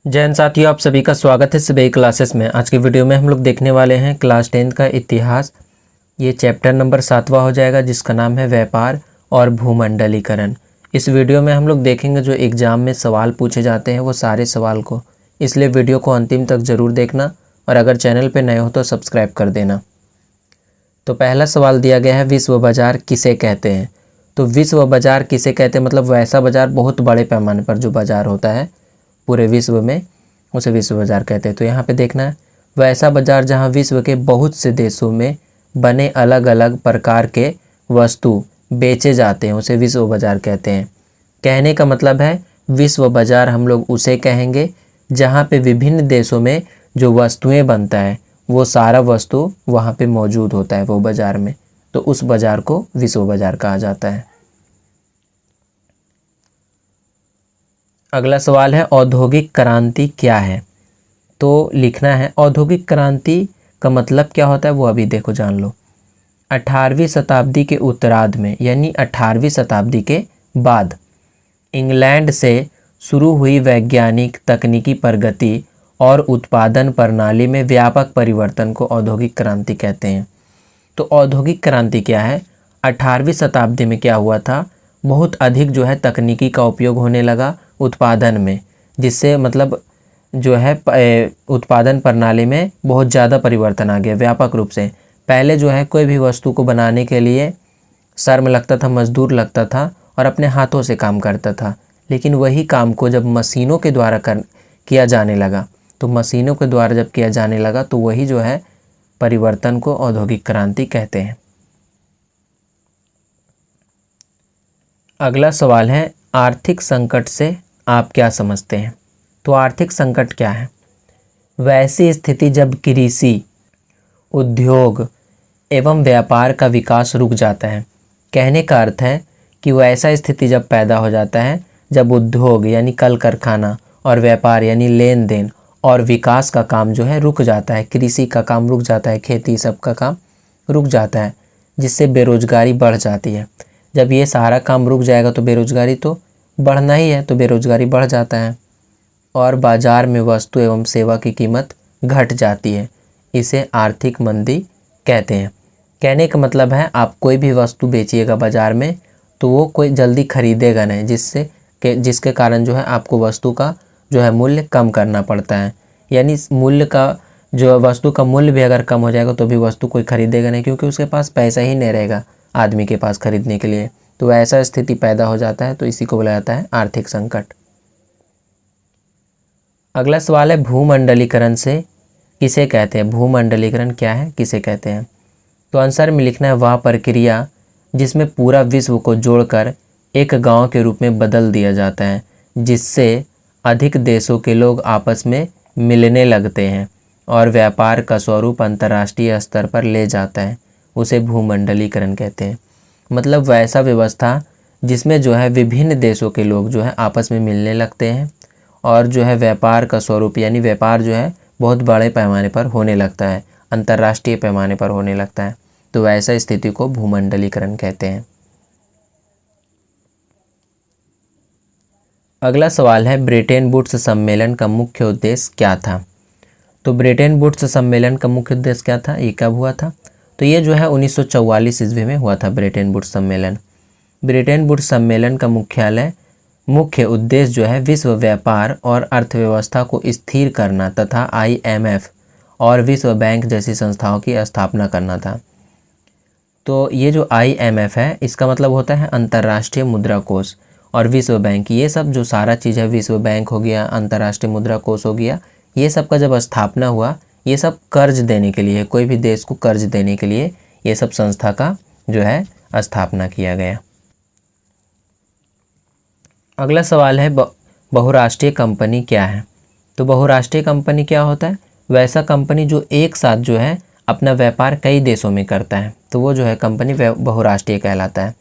जय हिंद साथियों, आप सभी का स्वागत है सभी क्लासेस में। आज की वीडियो में हम लोग देखने वाले हैं क्लास 10 का इतिहास। ये चैप्टर नंबर 7वां हो जाएगा जिसका नाम है व्यापार और भूमंडलीकरण। इस वीडियो में हम लोग देखेंगे जो एग्ज़ाम में सवाल पूछे जाते हैं वो सारे सवाल को, इसलिए वीडियो को अंतिम तक ज़रूर देखना और अगर चैनल पर नए हो तो सब्सक्राइब कर देना। तो पहला सवाल दिया गया है, विश्व बाज़ार किसे कहते हैं। तो विश्व बाज़ार किसे कहते हैं मतलब वैसा बाज़ार बहुत बड़े पैमाने पर जो बाज़ार होता है पूरे विश्व में, उसे विश्व बाज़ार कहते हैं। तो यहाँ पे देखना है, वैसा बाज़ार जहाँ विश्व के बहुत से देशों में बने अलग अलग प्रकार के वस्तु बेचे जाते हैं उसे विश्व बाज़ार कहते हैं। कहने का मतलब है विश्व बाज़ार हम लोग उसे कहेंगे जहाँ पे विभिन्न देशों में जो वस्तुएं बनता है वो सारा वस्तु वहाँ पे मौजूद होता है वो बाज़ार में, तो उस बाज़ार को विश्व बाज़ार कहा जाता है। अगला सवाल है, औद्योगिक क्रांति क्या है। तो लिखना है औद्योगिक क्रांति का मतलब क्या होता है वो अभी देखो जान लो। 18वीं शताब्दी के उत्तरार्ध में यानी 18वीं शताब्दी के बाद इंग्लैंड से शुरू हुई वैज्ञानिक तकनीकी प्रगति और उत्पादन प्रणाली में व्यापक परिवर्तन को औद्योगिक क्रांति कहते हैं। तो औद्योगिक क्रांति क्या है, 18वीं शताब्दी में क्या हुआ था, बहुत अधिक जो है तकनीकी का उपयोग होने लगा उत्पादन में, जिससे मतलब जो है उत्पादन प्रणाली में बहुत ज़्यादा परिवर्तन आ गया व्यापक रूप से। पहले जो है कोई भी वस्तु को बनाने के लिए श्रम लगता था, मजदूर लगता था और अपने हाथों से काम करता था, लेकिन वही काम को जब मशीनों के द्वारा किया जाने लगा, तो मशीनों के द्वारा जब किया जाने लगा तो वही जो है परिवर्तन को औद्योगिक क्रांति कहते हैं। अगला सवाल है, आर्थिक संकट से आप क्या समझते हैं। तो आर्थिक संकट क्या है, वैसी स्थिति जब कृषि, उद्योग एवं व्यापार का विकास रुक जाता है। कहने का अर्थ है कि वैसा स्थिति जब पैदा हो जाता है जब उद्योग यानी कल कारखाना और व्यापार यानी लेन देन और विकास का काम जो है रुक जाता है, कृषि का काम रुक जाता है, खेती सब का काम रुक जाता है, जिससे बेरोजगारी बढ़ जाती है। जब ये सारा काम रुक जाएगा तो बेरोजगारी तो बढ़ना ही है, तो बेरोजगारी बढ़ जाता है और बाज़ार में वस्तु एवं सेवा की कीमत घट जाती है। इसे आर्थिक मंदी कहते हैं। कहने का मतलब है आप कोई भी वस्तु बेचिएगा बाज़ार में तो वो कोई जल्दी खरीदेगा नहीं, जिसके कारण जो है आपको वस्तु का जो है मूल्य कम करना पड़ता है। यानी मूल्य का जो वस्तु का मूल्य भी अगर कम हो जाएगा तो भी वस्तु कोई खरीदेगा नहीं, क्योंकि उसके पास पैसा ही नहीं रहेगा आदमी के पास खरीदने के लिए। तो ऐसा स्थिति पैदा हो जाता है, तो इसी को बोला जाता है आर्थिक संकट। अगला सवाल है, भूमंडलीकरण से किसे कहते हैं। भूमंडलीकरण क्या है, किसे कहते हैं। तो आंसर में लिखना है वह प्रक्रिया जिसमें पूरा विश्व को जोड़कर एक गांव के रूप में बदल दिया जाता है, जिससे अधिक देशों के लोग आपस में मिलने लगते हैं और व्यापार का स्वरूप अंतर्राष्ट्रीय स्तर पर ले जाता है, उसे भूमंडलीकरण कहते हैं। मतलब वैसा व्यवस्था जिसमें जो है विभिन्न देशों के लोग जो है आपस में मिलने लगते हैं और जो है व्यापार का स्वरूप यानी व्यापार जो है बहुत बड़े पैमाने पर होने लगता है, अंतर्राष्ट्रीय पैमाने पर होने लगता है, तो वैसा स्थिति को भूमंडलीकरण कहते हैं। अगला सवाल है, ब्रेटन वुड्स सम्मेलन का मुख्य उद्देश्य क्या था। तो ब्रेटन वुड्स सम्मेलन का मुख्य उद्देश्य क्या था, ये कब हुआ था। तो ये जो है 1944 ईस्वी में हुआ था ब्रेटन वुड्स सम्मेलन। ब्रेटन वुड्स सम्मेलन का मुख्य उद्देश्य जो है विश्व व्यापार और अर्थव्यवस्था को स्थिर करना तथा IMF और विश्व बैंक जैसी संस्थाओं की स्थापना करना था। तो ये जो IMF है इसका मतलब होता है अंतर्राष्ट्रीय मुद्रा कोष, और विश्व बैंक, ये सब जो सारा चीज़ है, विश्व बैंक हो गया, अंतर्राष्ट्रीय मुद्रा कोष हो गया, ये सब का जब स्थापना हुआ, ये सब कर्ज देने के लिए, कोई भी देश को कर्ज देने के लिए ये सब संस्था का जो है स्थापना किया गया। अगला सवाल है, बहुराष्ट्रीय कंपनी क्या है। तो बहुराष्ट्रीय कंपनी क्या होता है, वैसा कंपनी जो एक साथ जो है अपना व्यापार कई देशों में करता है, तो वो जो है कंपनी बहुराष्ट्रीय कहलाता है।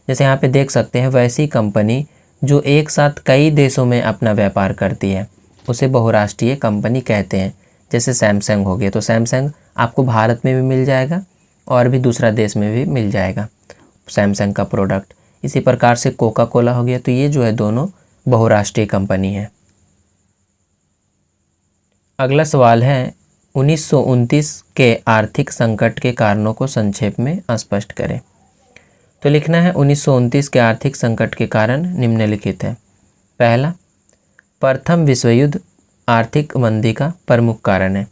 जैसे यहाँ पे देख सकते हैं, वैसी कंपनी जो एक साथ कई देशों में अपना व्यापार करती है उसे बहुराष्ट्रीय कंपनी कहते हैं। जैसे सैमसंग हो गया, तो सैमसंग आपको भारत में भी मिल जाएगा और भी दूसरा देश में भी मिल जाएगा सैमसंग का प्रोडक्ट। इसी प्रकार से कोका कोला हो गया, तो ये जो है दोनों बहुराष्ट्रीय कंपनी है। अगला सवाल है 1929 के आर्थिक संकट के कारणों को संक्षेप में स्पष्ट करें। तो लिखना है 1929 के आर्थिक संकट के कारण निम्नलिखित है। पहला, प्रथम विश्व युद्ध आर्थिक मंदी का प्रमुख कारण है।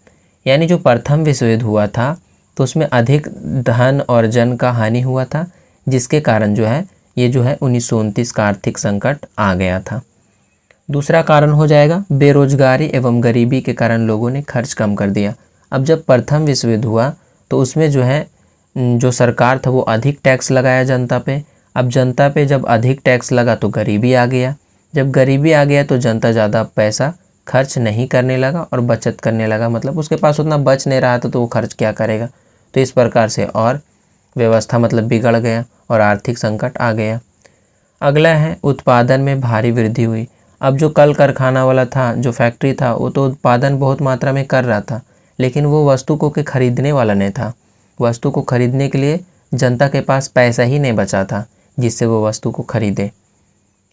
यानी जो प्रथम विश्व युद्ध हुआ था तो उसमें अधिक धन और जन का हानि हुआ था, जिसके कारण जो है ये जो है 1929 का आर्थिक संकट आ गया था। दूसरा कारण हो जाएगा बेरोजगारी एवं गरीबी के कारण लोगों ने खर्च कम कर दिया। अब जब प्रथम विश्व युद्ध हुआ तो उसमें जो है जो सरकार था वो अधिक टैक्स लगाया जनता पे। अब जनता पे जब अधिक टैक्स लगा तो गरीबी आ गया। जब गरीबी आ गया तो जनता ज़्यादा पैसा खर्च नहीं करने लगा और बचत करने लगा, मतलब उसके पास उतना बच नहीं रहा था तो वो खर्च क्या करेगा। तो इस प्रकार से और व्यवस्था मतलब बिगड़ गया और आर्थिक संकट आ गया। अगला है उत्पादन में भारी वृद्धि हुई। अब जो कल कारखाना वाला था, जो फैक्ट्री था, वो तो उत्पादन बहुत मात्रा में कर रहा था, लेकिन वो वस्तु को के खरीदने वाला नहीं था। वस्तु को खरीदने के लिए जनता के पास पैसा ही नहीं बचा था जिससे वो वस्तु को खरीदे।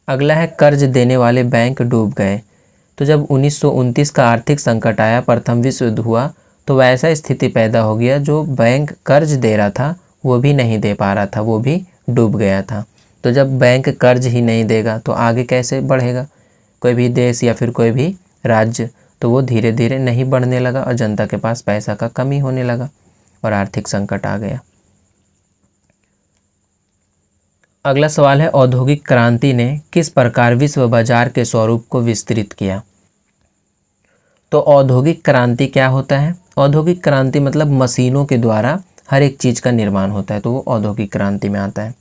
अगला है कर्ज देने वाले बैंक डूब गए। तो जब 1929 का आर्थिक संकट आया, प्रथम विश्व युद्ध हुआ, तो वैसा स्थिति पैदा हो गया जो बैंक कर्ज दे रहा था वो भी नहीं दे पा रहा था, वो भी डूब गया था। तो जब बैंक कर्ज ही नहीं देगा तो आगे कैसे बढ़ेगा कोई भी देश या फिर कोई भी राज्य। तो वो धीरे धीरे नहीं बढ़ने लगा और जनता के पास पैसा का कमी होने लगा और आर्थिक संकट आ गया। अगला सवाल है औद्योगिक क्रांति ने किस प्रकार विश्व बाजार के स्वरूप को विस्तृत किया। तो औद्योगिक क्रांति क्या होता है? औद्योगिक क्रांति मतलब मशीनों के द्वारा हर एक चीज़ का निर्माण होता है, तो वो औद्योगिक क्रांति में आता है।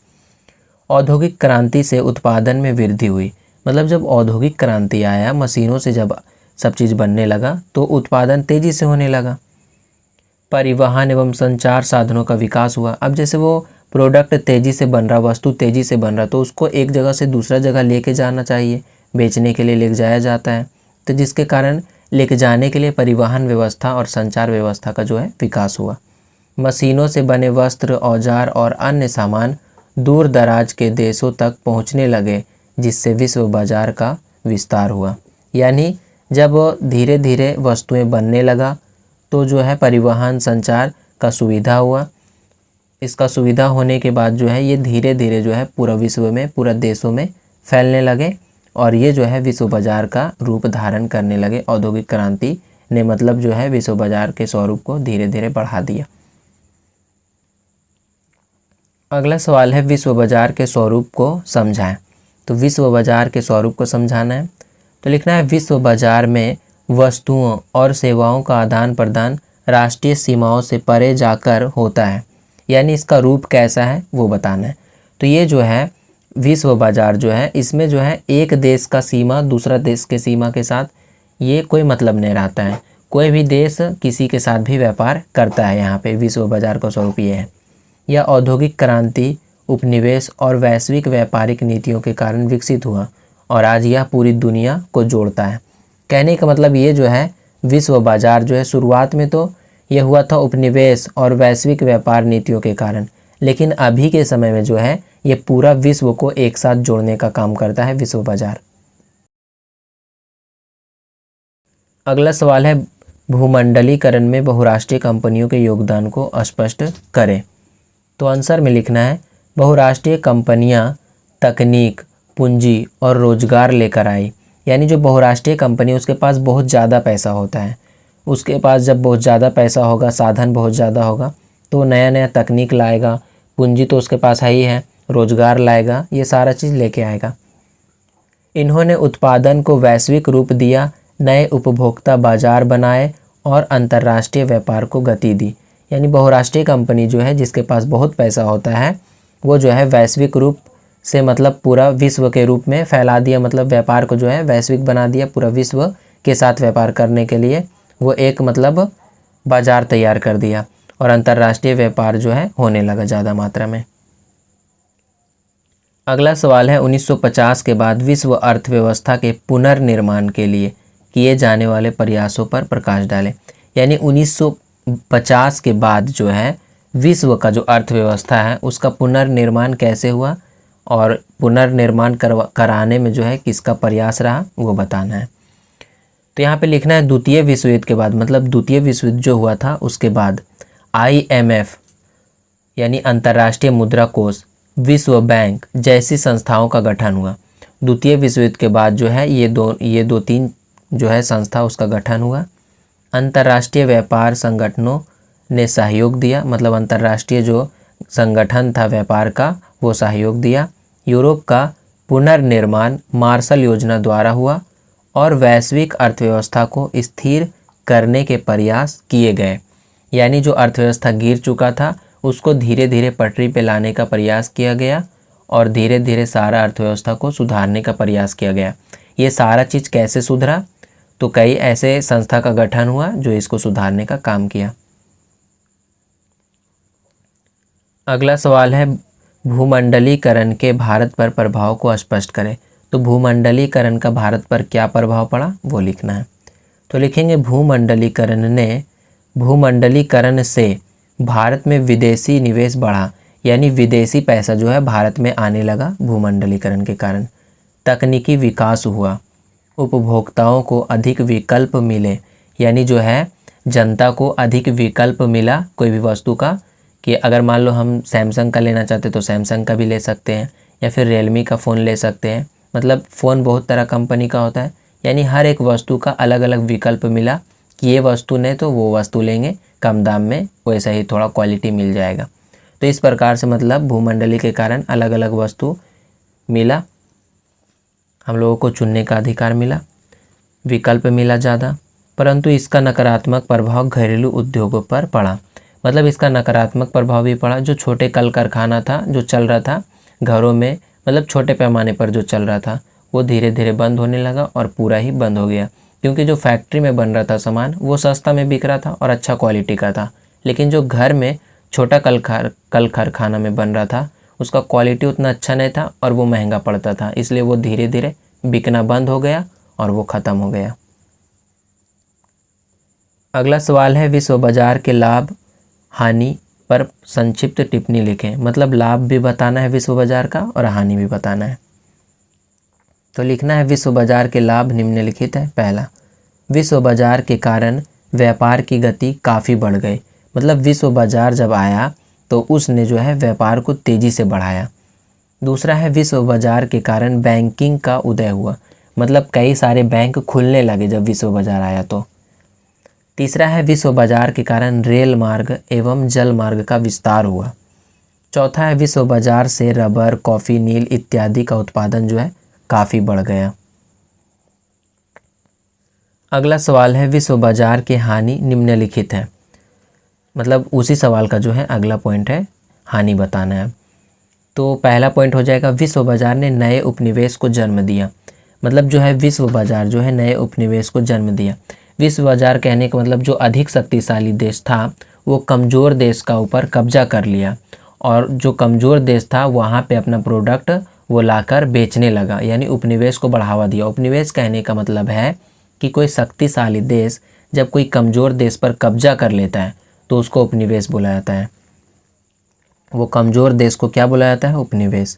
औद्योगिक क्रांति से उत्पादन में वृद्धि हुई, मतलब जब औद्योगिक क्रांति आया, मशीनों से जब सब चीज़ बनने लगा तो उत्पादन तेज़ी से होने लगा। परिवहन एवं संचार साधनों का विकास हुआ। अब जैसे वो प्रोडक्ट तेज़ी से बन रहा, वस्तु तेज़ी से बन रहा, तो उसको एक जगह से दूसरा जगह लेके जाना चाहिए, बेचने के लिए ले जाया जाता है। तो जिसके कारण लेके जाने के लिए परिवहन व्यवस्था और संचार व्यवस्था का जो है विकास हुआ। मशीनों से बने वस्त्र, औजार और अन्य सामान दूर दराज के देशों तक पहुंचने लगे, जिससे विश्व बाजार का विस्तार हुआ। यानी जब धीरे धीरे वस्तुएं बनने लगा तो जो है परिवहन संचार का सुविधा हुआ। इसका सुविधा होने के बाद जो है ये धीरे धीरे जो है पूरा विश्व में, पूरा देशों में फैलने लगे और ये जो है विश्व बाजार का रूप धारण करने लगे। औद्योगिक क्रांति ने मतलब जो है विश्व बाजार के स्वरूप को धीरे धीरे बढ़ा दिया। अगला सवाल है विश्व बाजार के स्वरूप को समझाएं। तो विश्व बाजार के स्वरूप को समझाना है तो लिखना है विश्व बाजार में वस्तुओं और सेवाओं का आदान प्रदान राष्ट्रीय सीमाओं से परे जाकर होता है। यानी इसका रूप कैसा है वो बताना है। तो ये जो है विश्व बाजार जो है, इसमें जो है एक देश का सीमा दूसरा देश के सीमा के साथ ये कोई मतलब नहीं रहता है। कोई भी देश किसी के साथ भी व्यापार करता है। यहाँ पे विश्व बाजार का स्वरूप ये है। यह औद्योगिक क्रांति, उपनिवेश और वैश्विक व्यापारिक नीतियों के कारण विकसित हुआ और आज यह पूरी दुनिया को जोड़ता है। कहने का मतलब ये जो है विश्व बाजार जो है शुरुआत में तो यह हुआ था उपनिवेश और वैश्विक व्यापार नीतियों के कारण, लेकिन अभी के समय में जो है ये पूरा विश्व को एक साथ जोड़ने का काम करता है विश्व बाजार। अगला सवाल है भूमंडलीकरण में बहुराष्ट्रीय कंपनियों के योगदान को स्पष्ट करें। तो आंसर में लिखना है बहुराष्ट्रीय कंपनियां तकनीक, पूंजी और रोजगार लेकर आई। यानी जो बहुराष्ट्रीय कंपनी उसके पास बहुत ज़्यादा पैसा होता है। उसके पास जब बहुत ज़्यादा पैसा होगा, साधन बहुत ज़्यादा होगा, तो नया नया तकनीक लाएगा, पूंजी तो उसके पास है ही है, रोजगार लाएगा, ये सारा चीज़ लेके आएगा। इन्होंने उत्पादन को वैश्विक रूप दिया, नए उपभोक्ता बाजार बनाए और अंतर्राष्ट्रीय व्यापार को गति दी। यानी बहुराष्ट्रीय कंपनी जो है जिसके पास बहुत पैसा होता है वो जो है वैश्विक रूप से मतलब पूरा विश्व के रूप में फैला दिया, मतलब व्यापार को जो है वैश्विक बना दिया। पूरा विश्व के साथ व्यापार करने के लिए वो एक मतलब बाजार तैयार कर दिया और अंतर्राष्ट्रीय व्यापार जो है होने लगा ज़्यादा मात्रा में। अगला सवाल है 1950 के बाद विश्व अर्थव्यवस्था के पुनर्निर्माण के लिए किए जाने वाले प्रयासों पर प्रकाश डालें। यानी 1950 के बाद जो है विश्व का जो अर्थव्यवस्था है उसका पुनर्निर्माण कैसे हुआ और पुनर्निर्माण कराने में जो है किसका प्रयास रहा वो बताना है। तो यहाँ पे लिखना है द्वितीय विश्व युद्ध के बाद, मतलब द्वितीय विश्व युद्ध जो हुआ था उसके बाद IMF यानी अंतर्राष्ट्रीय मुद्रा कोष, विश्व बैंक जैसी संस्थाओं का गठन हुआ। द्वितीय विश्व युद्ध के बाद जो है ये दो तीन जो है संस्था उसका गठन हुआ। अंतर्राष्ट्रीय व्यापार संगठनों ने सहयोग दिया, मतलब अंतर्राष्ट्रीय जो संगठन था व्यापार का वो सहयोग दिया। यूरोप का पुनर्निर्माण मार्शल योजना द्वारा हुआ और वैश्विक अर्थव्यवस्था को स्थिर करने के प्रयास किए गए। यानी जो अर्थव्यवस्था गिर चुका था उसको धीरे धीरे पटरी पे लाने का प्रयास किया गया और धीरे धीरे सारा अर्थव्यवस्था को सुधारने का प्रयास किया गया। ये सारा चीज़ कैसे सुधरा? तो कई ऐसे संस्था का गठन हुआ जो इसको सुधारने का काम किया। अगला सवाल है भूमंडलीकरण के भारत पर प्रभाव को स्पष्ट करें। तो भूमंडलीकरण का भारत पर क्या प्रभाव पड़ा वो लिखना है। तो लिखेंगे भूमंडलीकरण से भारत में विदेशी निवेश बढ़ा, यानी विदेशी पैसा जो है भारत में आने लगा भूमंडलीकरण के कारण। तकनीकी विकास हुआ, उपभोक्ताओं को अधिक विकल्प मिले, यानी जो है जनता को अधिक विकल्प मिला कोई भी वस्तु का, कि अगर मान लो हम सैमसंग का लेना चाहते तो सैमसंग का भी ले सकते हैं या फिर रियलमी का फ़ोन ले सकते हैं। मतलब फ़ोन बहुत तरह कंपनी का होता है, यानी हर एक वस्तु का अलग अलग विकल्प मिला कि ये वस्तु नहीं तो वो वस्तु लेंगे कम दाम में, वैसा ही थोड़ा क्वालिटी मिल जाएगा। तो इस प्रकार से मतलब भूमंडली के कारण अलग अलग वस्तु मिला, हम लोगों को चुनने का अधिकार मिला, विकल्प मिला ज़्यादा। परंतु इसका नकारात्मक प्रभाव घरेलू उद्योगों पर पड़ा। मतलब इसका नकारात्मक प्रभाव भी पड़ा। जो छोटे कल कारखाना था जो चल रहा था घरों में, मतलब छोटे पैमाने पर जो चल रहा था वो धीरे धीरे बंद होने लगा और पूरा ही बंद हो गया। क्योंकि जो फैक्ट्री में बन रहा था सामान वो सस्ता में बिक रहा था और अच्छा क्वालिटी का था, लेकिन जो घर में छोटा कल कारखाना में बन रहा था उसका क्वालिटी उतना अच्छा नहीं था और वो महंगा पड़ता था, इसलिए वो धीरे धीरे बिकना बंद हो गया और वो ख़त्म हो गया। अगला सवाल है विश्व बाजार के लाभ हानि पर संक्षिप्त टिप्पणी लिखें। मतलब लाभ भी बताना है विश्व बाजार का और हानि भी बताना है। तो लिखना है विश्व बाजार के लाभ निम्नलिखित है। पहला, विश्व बाजार के कारण व्यापार की गति काफ़ी बढ़ गई। मतलब विश्व बाजार जब आया तो उसने जो है व्यापार को तेज़ी से बढ़ाया। दूसरा है विश्व बाजार के कारण बैंकिंग का उदय हुआ। मतलब कई सारे बैंक खुलने लगे जब विश्व बाजार आया तो। तीसरा है विश्व बाजार के कारण रेल मार्ग एवं जल मार्ग का विस्तार हुआ। चौथा है विश्व बाजार से रबर, कॉफ़ी, नील इत्यादि का उत्पादन जो है काफ़ी बढ़ गया। अगला सवाल है विश्व बाजार की हानि निम्नलिखित है। मतलब उसी सवाल का जो है अगला पॉइंट है हानि बताना है। तो पहला पॉइंट हो जाएगा विश्व बाजार ने नए उपनिवेश को जन्म दिया। मतलब जो है विश्व बाजार जो है नए उपनिवेश को जन्म दिया। विश्व बाजार कहने का मतलब जो अधिक शक्तिशाली देश था वो कमज़ोर देश का ऊपर कब्जा कर लिया और जो कमज़ोर देश था वहाँ पे अपना प्रोडक्ट वो लाकर बेचने लगा, यानी उपनिवेश को बढ़ावा दिया। उपनिवेश कहने का मतलब है कि कोई शक्तिशाली देश जब कोई कमज़ोर देश पर कब्जा कर लेता है तो उसको उपनिवेश बोला जाता है। वो कमज़ोर देश को क्या बोला जाता है? उपनिवेश।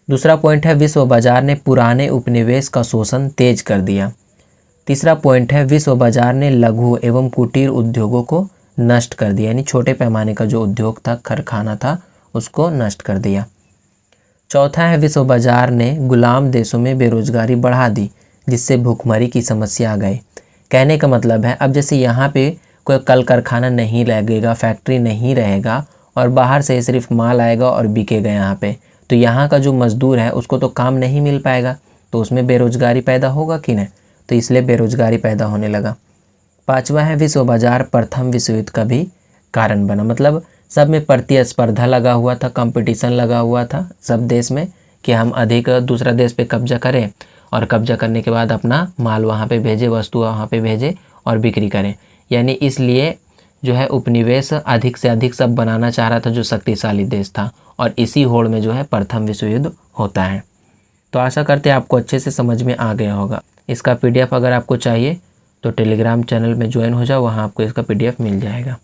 दूसरा पॉइंट है विश्व बाजार ने पुराने उपनिवेश का शोषण तेज कर दिया। तीसरा पॉइंट है विश्व बाजार ने लघु एवं कुटीर उद्योगों को नष्ट कर दिया, यानी छोटे पैमाने का जो उद्योग था, कारखाना था, उसको नष्ट कर दिया। चौथा है विश्व बाजार ने गुलाम देशों में बेरोजगारी बढ़ा दी जिससे भूखमरी की समस्या आ गई। कहने का मतलब है अब जैसे यहाँ पे कोई कल कारखाना नहीं लगेगा, फैक्ट्री नहीं रहेगा और बाहर से सिर्फ माल आएगा और बिकेगा यहाँ पे, तो यहाँ का जो मज़दूर है उसको तो काम नहीं मिल पाएगा, तो उसमें बेरोजगारी पैदा होगा कि नहीं, तो इसलिए बेरोजगारी पैदा होने लगा। पांचवा है विश्व बाजार प्रथम विश्व युद्ध का भी कारण बना। मतलब सब में प्रतिस्पर्धा लगा हुआ था, कंपटीशन लगा हुआ था सब देश में कि हम अधिक दूसरा देश पे कब्जा करें और कब्जा करने के बाद अपना माल वहाँ पे भेजे, वस्तु वहाँ पे भेजे और बिक्री करें। यानी इसलिए जो है उपनिवेश अधिक से अधिक सब बनाना चाह रहा था जो शक्तिशाली देश था, और इसी होड़ में जो है प्रथम विश्व युद्ध होता है। तो आशा करते हैं आपको अच्छे से समझ में आ गया होगा। इसका PDF अगर आपको चाहिए तो टेलीग्राम चैनल में ज्वाइन हो जाओ, वहाँ आपको इसका PDF मिल जाएगा।